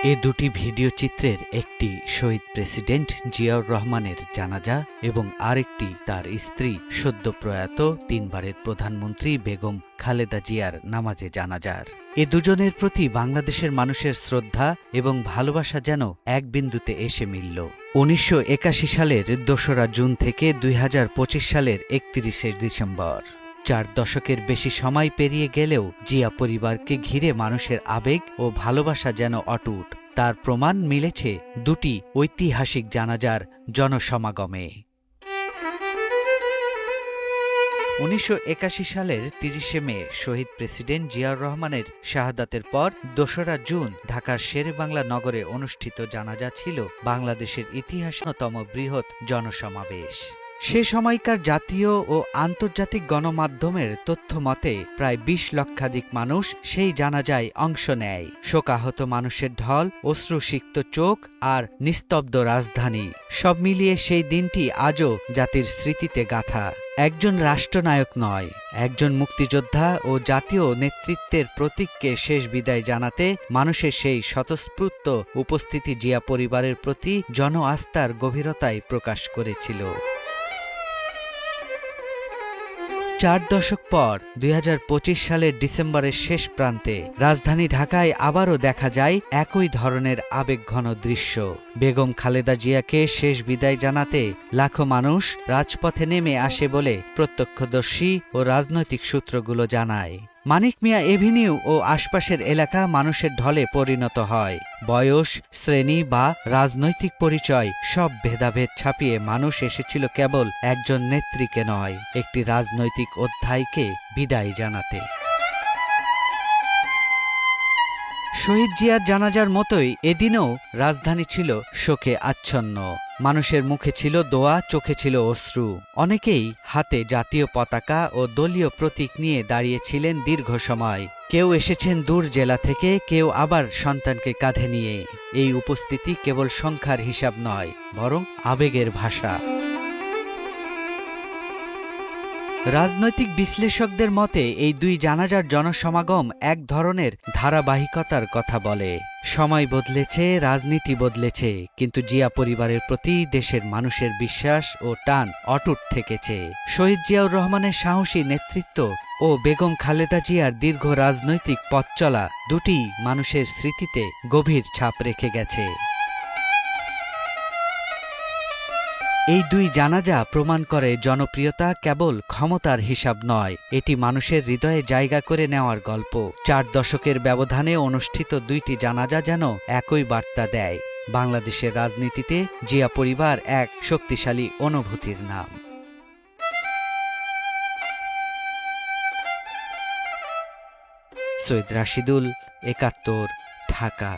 এ দুটি ভিডিও চিত্রের একটি শহীদ প্রেসিডেন্ট জিয়াউর রহমানের জানাজা এবং আরেকটি তার স্ত্রী সদ্য প্রয়াত তিনবারের প্রধানমন্ত্রী বেগম খালেদা জিয়ার নামাজে জানাজার। এ দুজনের প্রতি বাংলাদেশের মানুষের শ্রদ্ধা এবং ভালোবাসা যেন এক বিন্দুতে এসে মিলল। ১৯৮১ সালের ২রা জুন থেকে ২০২৫ সালের ৩১শে ডিসেম্বর। ৪ দশকের বেশি সময় পেরিয়ে গেলেও জিয়া পরিবারকে ঘিরে মানুষের আবেগ ও ভালোবাসা যেন অটুট। তার প্রমাণ মিলেছে দুটি ঐতিহাসিক জানাজার জনসমাগমে। ১৯৮১ সালের ৩০শে মে শহীদ প্রেসিডেন্ট জিয়াউর রহমানের শাহাদাতের পর ২রা জুন ঢাকার শেরেবাংলা নগরে অনুষ্ঠিত জানাজা ছিল বাংলাদেশের ইতিহাসতম বৃহৎ জনসমাবেশ। সে সময়কার জাতীয় ও আন্তর্জাতিক গণমাধ্যমের তথ্য মতে প্রায় ২০ লক্ষাধিক মানুষ সেই জানাজায় অংশ নেয়। শোকাহত মানুষের ঢল, অশ্রুসিক্ত চোখ আর নিস্তব্ধ রাজধানী, সব মিলিয়ে সেই দিনটি আজও জাতির স্মৃতিতে গাঁথা। একজন রাষ্ট্রনায়ক নয়, একজন মুক্তিযোদ্ধা ও জাতীয় নেতৃত্বের প্রতীককে শেষ বিদায় জানাতে মানুষের সেই স্বতঃস্ফূর্ত উপস্থিতি জিয়া পরিবারের প্রতি জন আস্থার গভীরতায় প্রকাশ করেছিল। ৪ দশক পর ২০২৫ সালের ডিসেম্বরের শেষ প্রান্তে রাজধানী ঢাকায় আবারও দেখা যায় একই ধরনের আবেগঘন দৃশ্য। বেগম খালেদা জিয়াকে শেষ বিদায় জানাতে লাখো মানুষ রাজপথে নেমে আসে বলে প্রত্যক্ষদর্শী ও রাজনৈতিক সূত্রগুলো জানায়। মানিক মিয়া এভিনিউ ও আশপাশের এলাকা মানুষের ঢলে পরিণত হয়। বয়স, শ্রেণী বা রাজনৈতিক পরিচয় সব ভেদাভেদ ছাপিয়ে মানুষ এসেছিল কেবল একজন নেত্রীকে নয়, একটি রাজনৈতিক অধ্যায়কে বিদায় জানাতে। শহীদ জিয়ার জানাজার মতোই এদিনও রাজধানী ছিল শোকে আচ্ছন্ন। মানুষের মুখে ছিল দোয়া, চোখে ছিল অশ্রু। অনেকেই হাতে জাতীয় পতাকা ও দলীয় প্রতীক নিয়ে দাঁড়িয়েছিলেন দীর্ঘ সময়। কেউ এসেছেন দূর জেলা থেকে, কেউ আবার সন্তানকে কাঁধে নিয়ে। এই উপস্থিতি কেবল সংখ্যার হিসাব নয়, বরং আবেগের ভাষা। রাজনৈতিক বিশ্লেষকদের মতে এই দুই জানাজার জনসমাগম এক ধরনের ধারাবাহিকতার কথা বলে। সময় বদলেছে, রাজনীতি বদলেছে, কিন্তু জিয়া পরিবারের প্রতি দেশের মানুষের বিশ্বাস ও টান অটুট থেকেছে। শহীদ জিয়াউর রহমানের সাহসী নেতৃত্ব ও বেগম খালেদা জিয়ার দীর্ঘ রাজনৈতিক পথ চলা দুটি মানুষের স্মৃতিতে গভীর ছাপ রেখে গেছে। এই দুই জানাজা প্রমাণ করে জনপ্রিয়তা কেবল ক্ষমতার হিসাব নয়, এটি মানুষের হৃদয়ে জায়গা করে নেওয়ার গল্প। ৪ দশকের ব্যবধানে অনুষ্ঠিত দুইটি জানাজা যেন একই বার্তা দেয়, বাংলাদেশের রাজনীতিতে জিয়া পরিবার এক শক্তিশালী অনুভূতির নাম। সৈয়দ রাশিদুল, ৭১, ঢাকা।